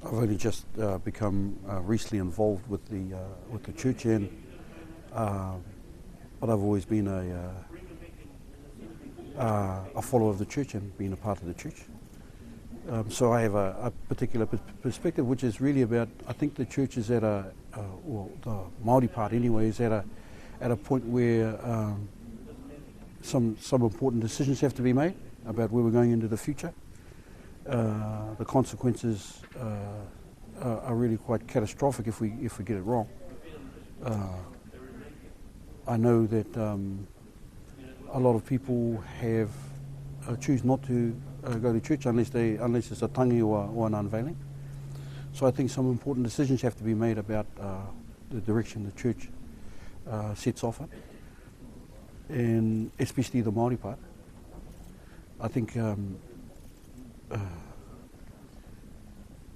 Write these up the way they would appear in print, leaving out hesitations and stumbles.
I've only just become recently involved with the church, and but I've always been a follower of the church and been a part of the church. So I have a particular perspective, which is really about, I think the church is at well, the Māori part anyway, is at a point where some important decisions have to be made about where we're going into the future. The consequences are really quite catastrophic if we get it wrong. I know that a lot of people have choose not to go to church unless it's a tangi or an unveiling. So I think some important decisions have to be made about the direction the church sets off at, and especially the Māori part. I think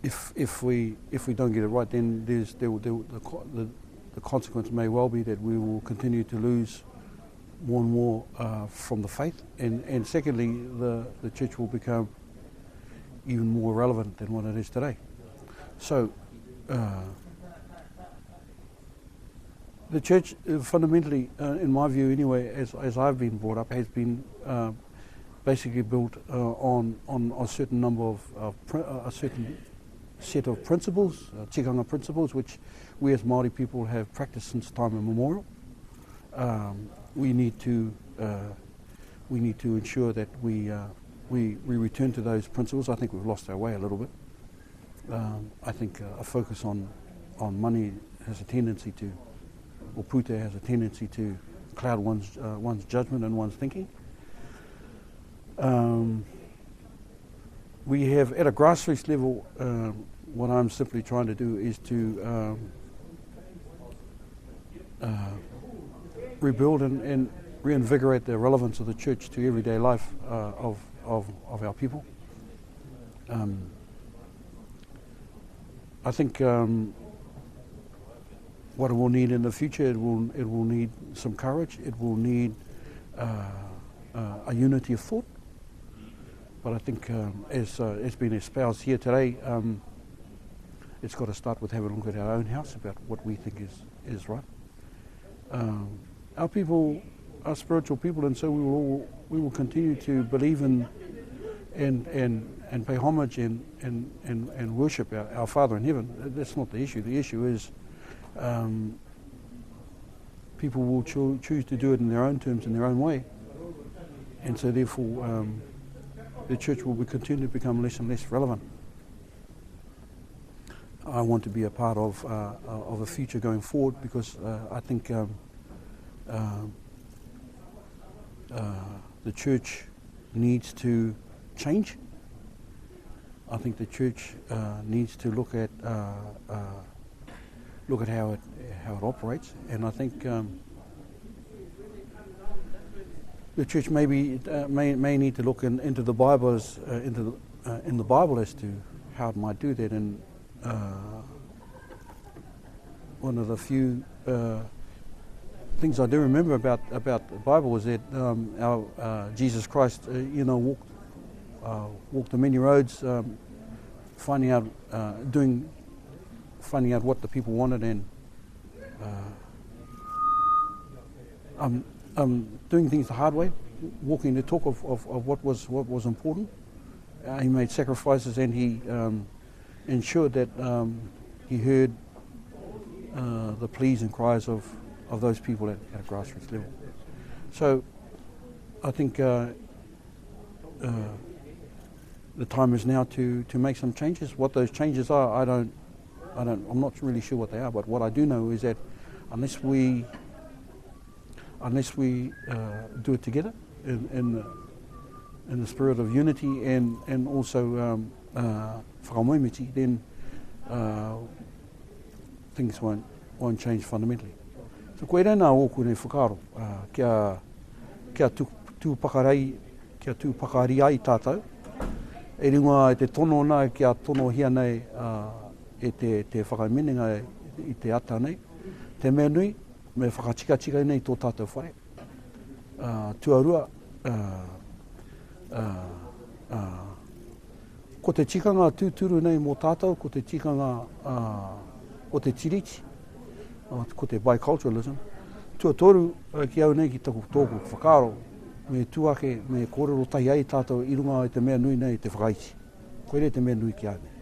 if we don't get it right, then the consequence may well be that we will continue to lose more and more from the faith, and secondly, the church will become even more relevant than what it is today. So the church fundamentally, in my view anyway, as I've been brought up, has been basically built on a certain number of a certain set of principles, tikanga principles, which we as Māori people have practiced since time immemorial. We need to ensure that we return to those principles. I think we've lost our way a little bit. I think a focus on money has a tendency to, or pute has a tendency to cloud one's judgment and one's thinking. We have, at a grassroots level, what I'm simply trying to do is to rebuild and reinvigorate the relevance of the church to everyday life of our people. I think what it will need in the future, it will need some courage. It will need a unity of thought. But I think, as it's been espoused here today, it's got to start with having a look at our own house about what we think is right. Our people are spiritual people, and so we will continue to believe in and pay homage and worship our Father in heaven. That's not the issue. The issue is people will choose to do it in their own terms, in their own way, and so therefore the church will continue to become less and less relevant. I want to be a part of a future going forward, because I think the church needs to change. I think the church needs to look at how it operates, and I think the church may need to look into the Bible in the Bible as to how it might do that. And one of the few things I do remember about the Bible was that our Jesus Christ, walked the many roads, finding out what the people wanted, and doing things the hard way, walking the talk of what was important. He made sacrifices, and he ensured that he heard the pleas and cries of those people at a grassroots level. So I think the time is now to make some changes. What those changes are, I'm not really sure what they are, but what I do know is that unless we do it together in the spirit of unity and also whakamoemiti, then things won't change fundamentally. So koe rena oku nei whakaro, kia tūpakari ai tātou. E ringoa e te tono nā, kia tono hia nei e te whakaimenenga i te ata nei. Te mea nui, me whakatika nei tō tātou whare. Tuarua, Ko te tikanga tūturu nei mō tātou, ko te tikanga o te tiriti, ko te biculturalism. Tua toru ki au nei ki tōku whakaaro, me tuake, me kōrero tai ai tātou i runga i te mea nui nei te whakaiti. Koere te mea nui ki ane.